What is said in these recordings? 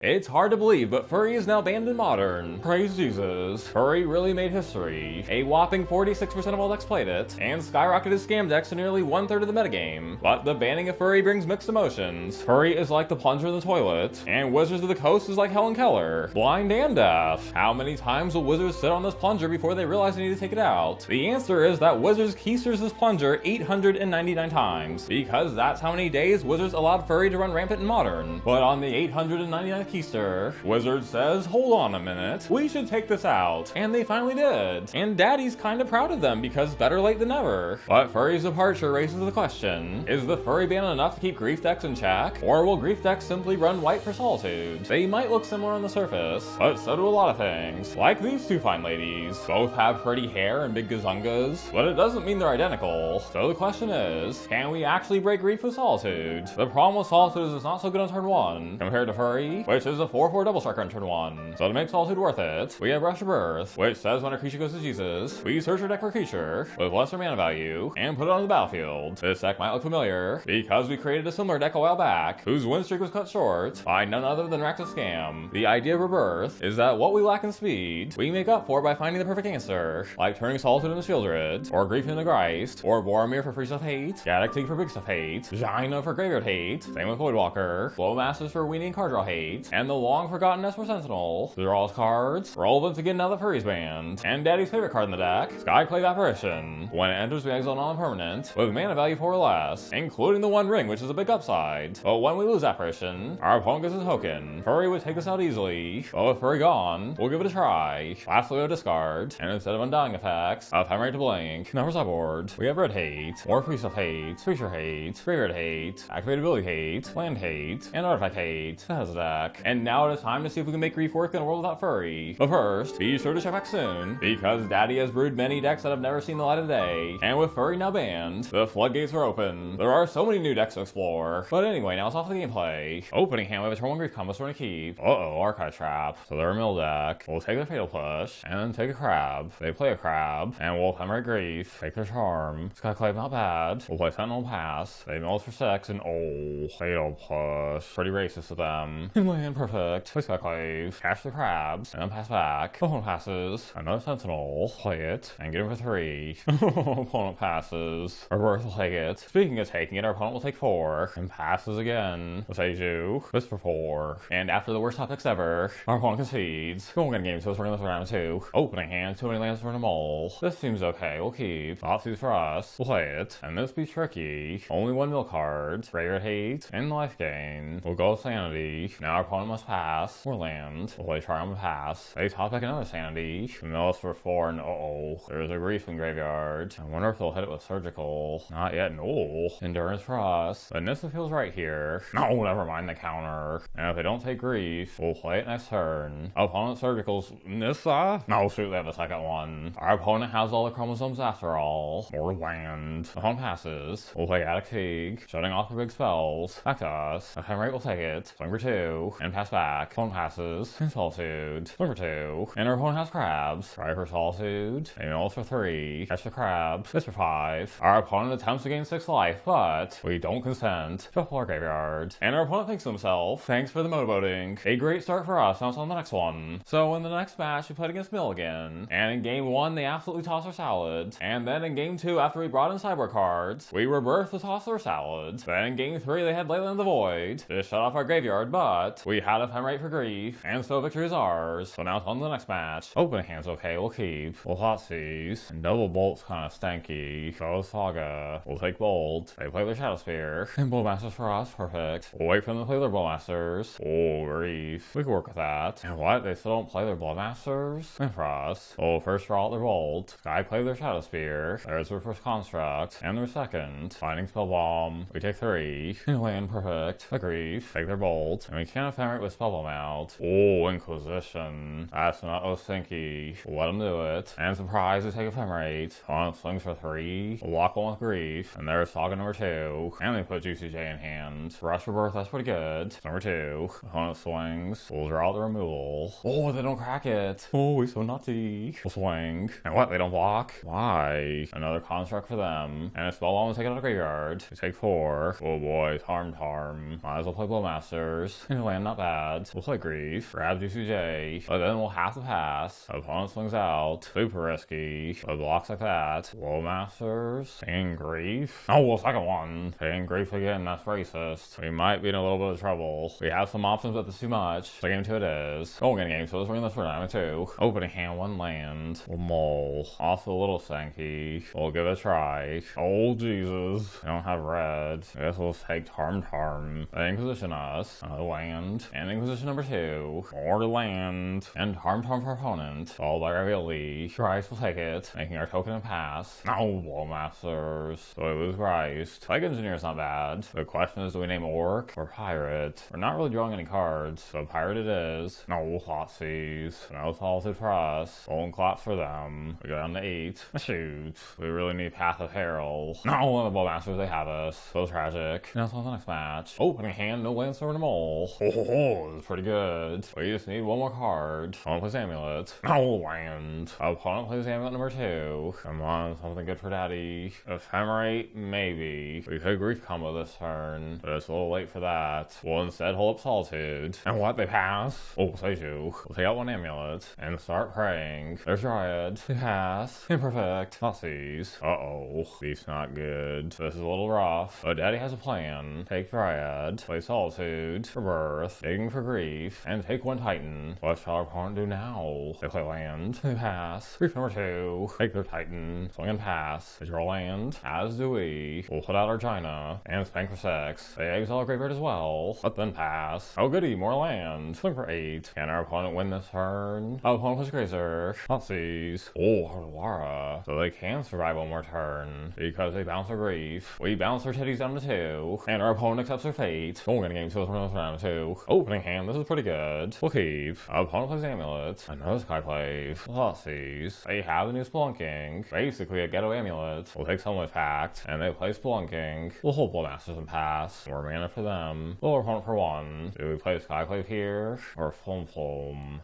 It's hard to believe, but Furry is now banned in Modern. Praise Jesus. Furry really made history. A whopping 46% of all decks played it, and skyrocketed scam decks to nearly 1/3 of the metagame. But the banning of Furry brings mixed emotions. Furry is like the plunger in the toilet, and Wizards of the Coast is like Helen Keller, blind and deaf. How many times will Wizards sit on this plunger before they realize they need to take it out? The answer is that Wizards keysters this plunger 899 times, because that's how many days Wizards allowed Furry to run rampant in Modern. But on the 899th keister, Wizards says, hold on a minute, we should take this out. And they finally did. And Daddy's kinda proud of them because better late than never. But Furry's departure raises the question, is the Furry ban enough to keep Grief decks in check? Or will Grief decks simply run white for Solitude? They might look similar on the surface, but so do a lot of things. Like these two fine ladies. Both have pretty hair and big gazungas, but it doesn't mean they're identical. So the question is, can we actually break Grief with Solitude? The problem with Solitude is it's not so good on turn 1, compared to Furry, which is a 4/4 double striker on turn 1. So to make Solitude worth it, we have Rushed Rebirth, which says when a creature goes to Jesus, we search our deck for a creature with lesser mana value and put it on the battlefield. This deck might look familiar because we created a similar deck a while back, whose win streak was cut short by none other than Rakdos Scam. The idea of Rebirth is that what we lack in speed, we make up for by finding the perfect answer, like turning Solitude into Sheoldred, or Grief into Grist, or Boromir for free stuff hate, Gaddock Teeg for big stuff hate, Jaina for graveyard hate, same with Voidwalker, Bowmasters for weenie and card draw hate, and the long-forgotten Esper Sentinel. These are all cards relevant to get now that Furry's banned. And Daddy's favorite card in the deck, Skyclave Apparition. When it enters, we exile non-permanent with mana value 4 or less, including the One Ring, which is a big upside. But when we lose Apparition, our opponent gets a token. Furry would take this out easily, but with Furry gone, we'll give it a try. Lastly, we discard, and instead of Undying effects, Ephemerate to blink. Now for sideboard, we have red hate, more free stuff hate, creature hate, graveyard hate, activated ability hate, land hate, and artifact hate. That has a deck. And now it is time to see if we can make Grief work in a world without Furry. But first, be sure to check back soon, because Daddy has brewed many decks that have never seen the light of day. And with Furry now banned, the floodgates are open. There are so many new decks to explore. But anyway, now it's off to the gameplay. Opening hand, we have a turn 1 Grief Compass we're gonna keep. Uh-oh, Archive Trap. So they're a mill deck. We'll take their Fatal Push, and then take a Crab. They play a Crab, and we'll Ephemerate Grief, take their Charm. Skyclave not bad. We'll play Sentinel Pass. They mill for 6, and oh, Fatal Push. Pretty racist of them. And land perfect. Play Skyclave, catch the Crabs, and then pass back. Opponent passes, another Sentinel, play it, and get him for 3. Opponent passes. Rebirth will take it. Speaking of taking it, our opponent will take 4, and passes again. Boseiju, this for 4. And after the worst top picks ever, our opponent concedes. Going in game, so we're gonna look around 2. Opening hand, too many lands for them all. This seems okay, we'll keep. Thoughtseize for us. We'll play it, and this be tricky. Only 1 mill card, graveyard hate, and life gain. We'll go with Sanity. Now our opponent must pass, or land. We'll play Triome and pass. They top deck another Sanity. Mill us for 4, and uh-oh, there's a Grief in graveyard. I wonder if they'll hit it with Surgical. Not yet, no. Endurance for us. But Nissa feels right here. No, never mind the counter. And if they don't take Grief, we'll play it next turn. Opponent Surgical's Nissa? No, shoot, they have the second one. Our opponent has all the chromosomes after all. More land. Opponent passes. We'll play Gaddock Teeg, shutting off the big spells. Back to us. Ephemerate will take it. Swing for 2, and pass back. Opponent passes. And Solitude. Swing for 2. And our opponent has Crabs. Try for Solitude. They mill for 3. Catch the Crab. This for 5. Our opponent attempts to gain 6 life, but we don't consent. Shuffle our graveyard. And our opponent thinks to himself, thanks for the motorboating. A great start for us, now it's on the next one. So in the next match, we played against Mill again. And in game 1, they absolutely tossed our salad. And then in game 2, after we brought in sideboard cards, we rebirthed the toss their salads. Then in game 3, they had Leyland the Void to shut off our graveyard, but we had Ephemerate for Grief, and so victory is ours. So now it's on to the next match. Opening hand's okay, we'll keep. We'll Thoughtseize, and double bolt's kinda stanky. So is Saga. We'll take Bolt. They play their Shadow Sphere. And Bowmasters for us, perfect. We'll wait for them to play their Bowmasters. Oh, Grief. We can work with that. And what? They still don't play their Bloodmasters? And for us, we'll first draw out their Bolt. Sky play their Shadow Spear. There's their first Construct. And their second. Finding Spell Bomb. We take 3. And land perfect. The Grief. Take their Bolt. And we can't Ephemerate with Spell Bomb out. Oh, Inquisition. That's not so stinky. We'll let them do it. And surprise, we take Ephemerate. On swings for 3. We'll lock one with Grief. And there's Saga number 2. And they put Juicy J in hand. Rush Rebirth, that's pretty good. Number 2. Opponent swings. We'll draw out the removal. Oh, they don't crack it. Oh, we're so naughty. We'll swing. And what? They don't block? Why? Another construct for them. And a spell bomb will take it out of graveyard. We take 4. Oh boy, Tarm. Might as well play Bowmasters. And land not bad. We'll play Grief, grab GCJ, but then we'll have to pass. Opponent swings out, super risky. With blocks like that. Bowmasters, and Grief. Oh, well, second one. And Grief again, that's racist. We might be in a little bit of trouble. We have some options, but that's too much. So game 2 it is. Oh, game, so let's bring this for time 2. Opening hand, 1 land. We'll mull. Also a little stanky. We'll give it a try. Oh, Jesus. I don't have red. I guess we'll take Harm. They Inquisition us. Another land. And Inquisition number 2. More land. And Harm for opponent. Followed by Ravioli. Christ will take it, making our token a pass. No, Bowmasters. So we lose Christ. Like Engineer's not bad. The question is, do we name Orc or Pirate? We're not really drawing any cards, so Pirate it is. No, Thoughtseize. No Solitude for us. Golden Clots for them. We go down to 8. Shoot. We really need Path of Peril. No, one of the Bowmasters, they have us. So tragic. Now it's on the next match. Opening hand, no Landstorm and a Mole. Oh, that's pretty good. We just need one more card. Opponent plays Amulet. No land. Opponent plays Amulet number 2. Come on, something good for Daddy. Ephemerate, maybe. We could Grief combo this turn, but it's a little late for that. We'll instead hold up Solitude. And what? They pass? Oh, Boseiju. We'll take out 1 Amulet and start praying. There's Dryad. They pass. Imperfect. Thoughtseize. Uh-oh. These not good. This is a little rough, but Daddy has a plan. Take Dryad. Play Solitude. Rebirth. Digging for Grief. And take 1 Titan. What shall our opponent do now? They play land. They pass. Grief number 2. Take their Titan. Swing and pass. They draw land. As do we. We'll put out our China. And spank for 6. They exile our graveyard as well. But then pass. Oh goody, more land. Swing for 8. Can our opponent win this turn? Our opponent plays Grazer. Thoughtseize. Oh, Harlara. So they can survive 1 more turn. Because they bounce our Grief. We bounce our titties down to 2. And our opponent accepts their fate. Oh, we're gonna game 2 for round 2. Opening hand, this is pretty good. We'll keep. Our opponent plays Amulet. Another Skyclave. Thoughtseize. They have the new Spelunking. Basically a ghetto amulet. We'll take Sunlit Pact. And they play Spelunking. We'll hold Bowmasters and pass. More mana for them. Lower opponent for 1. Do we play Skyclave here? Or Flum?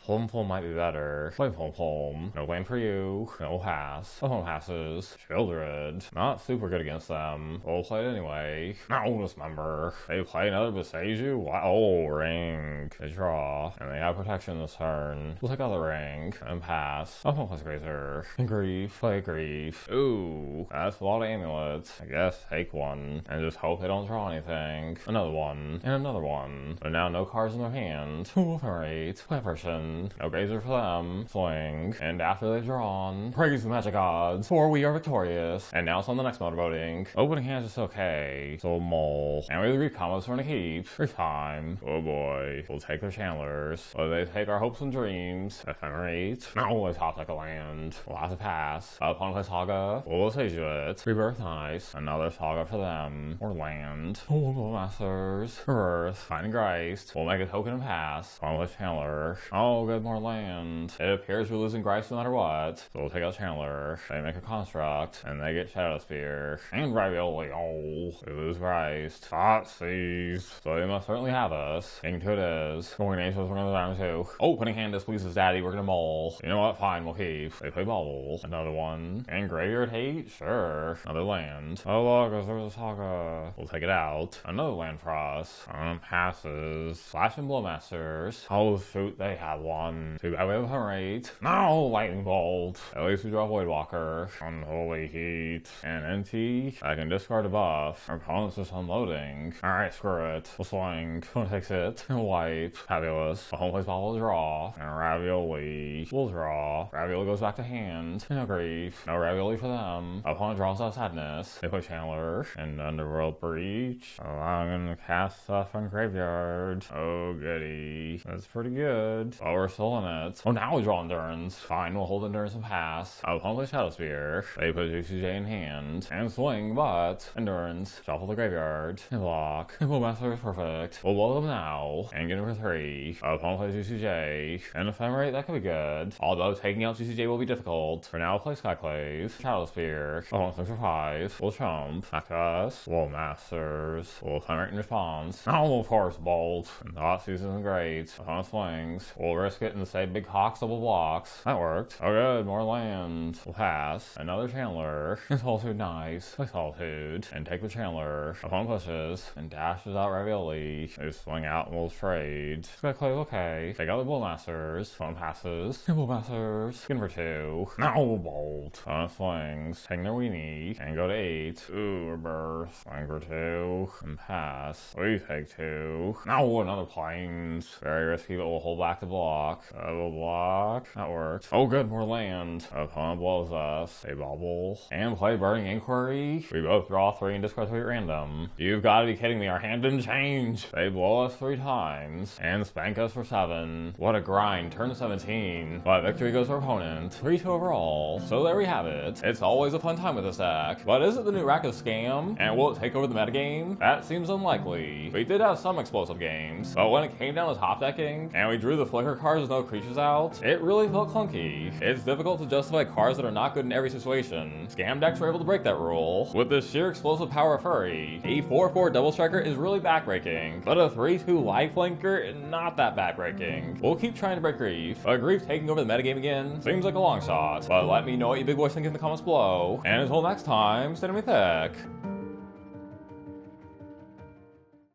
Flum might be better. Play Flum. No land for you. No pass. Opponent passes. Sheoldred. Not super good against them. We'll play it anyway. No, dismember. They play another Boseiju? Wow. Oh, ring. They draw. And they have protection this turn. We'll take out the ring. And pass. Opponent plays Grazer. And Grief. Play Grief. Ooh. That's a lot of amulets. I guess take 1. And just hope they don't draw anything. Another 1. And another 1. But now no cards in their hand. Alright. Play Apparition. No Grazer for them. Swing. And after they've drawn, praise the magic odds, for we are victorious. And now it's on the next mode of voting. Opening hand is just okay. So mull. And we have the Grief combos for to keep. Free time. Oh boy. We'll take their Chandlers. But they take our hopes and dreams. Ephemerate. No, they top deck a land. We'll have to pass. Opponent plays Saga. We'll Boseiju it. Rebirth, nice. Another Saga for them. Or land. Oh, Bowmasters. Rebirth. Finding Grist. We'll make a token and pass. Opponent plays Chandler. Oh, good, more land. It appears we're losing Grist no matter what. So we'll take out Chandler. They make a construct. And they get Shadow Spear. And Ravioli. Oh, we lose Grist. Thoughtseize. So they must certainly have us. Game 2 it is. Going to we're going to round 2. Opening hand displeases Daddy. We're going to mull. You know what? Fine, we'll keep. They play Bubble. Another 1. And Graveyard Hate? Sure. Another land. Oh look, there's a Saga. We'll take it out. Another land for us. Passes. Flash and Bowmasters. Oh shoot, they have 1. Too bad we have Ephemerate. No, Lightning Bolt. At least we draw Voidwalker. Unholy Heat. And NT. I can discard a buff. Our opponent's just unloading. Alright, screw it. We'll swing. One takes it. Wipe. Fabulous. Home plays Ball will draw. And Ravioli. We'll draw. Ravioli goes back to hand. No Grief. No Ravioli for them. Opponent draws out Sadness. They play Chandler. And Underworld Breach. Oh, I'm gonna cast stuff on Graveyard. Oh, goody. That's pretty good. Oh, we're still in it. Oh, now we draw Endurance. Fine, we'll hold Endurance and pass. Opponent plays Shadow Spear. They put GCJ in hand. And swing, but Endurance. Shuffle the Graveyard. And block. And Bowmaster is perfect. We'll blow them now. And get him for 3. Opponent plays GCJ. And Ephemerate, that could be good. Although taking out GCJ will be difficult. For now, we'll play Skyclave. Shadow Spear. Opponent swings for 5. We'll chump. Back to us. Bowmasters. We'll Ephemerate in response. Oh, of course, Bolt. And Thoughtseize isn't great. Opponent swings. We'll risk it and say Big Hawks double blocks. That worked. Oh good, more land. We'll pass. Another Chandler. And Solitude, nice. Play Solitude. And take the Chandler. Opponent pushes. And dashes out Ravioli. They swing out we'll trade. Skyclave, okay. They got the Bowmasters. Phone passes. Bowmasters. Skin for 2. Now bolt. Swings. Taking their weenie. And go to 8. Ooh, Rebirth. Swing for 2. And pass. We take 2. Now another Plains. Very risky, but we'll hold back the block. We'll block. That worked. Oh good, more land. Opponent blows us. They bubble. And play Burning Inquiry. We both draw 3 and discard 3 at random. You've got to be kidding me, our hand didn't change. They blow us 3 times. And spank us for 7. What a grind, turn 17. But victory goes to our opponent. 3-2 overall. So there we have it. It's always a fun time with this deck. But is it the new Rack of Scam? And will it take over the metagame? That seems unlikely. We did have some explosive games, but when it came down to top decking, and we drew the flicker cards with no creatures out, it really felt clunky. It's difficult to justify cards that are not good in every situation. Scam decks were able to break that rule. With the sheer explosive power of Furry, a 4/4 double striker is really backbreaking, but a 3/2 lifelinker, not that backbreaking. We'll keep trying to break Grief, but Grief taking over the metagame again seems like a long shot, but let me know what you big boys think in the comments below, and until next time, stay mythic.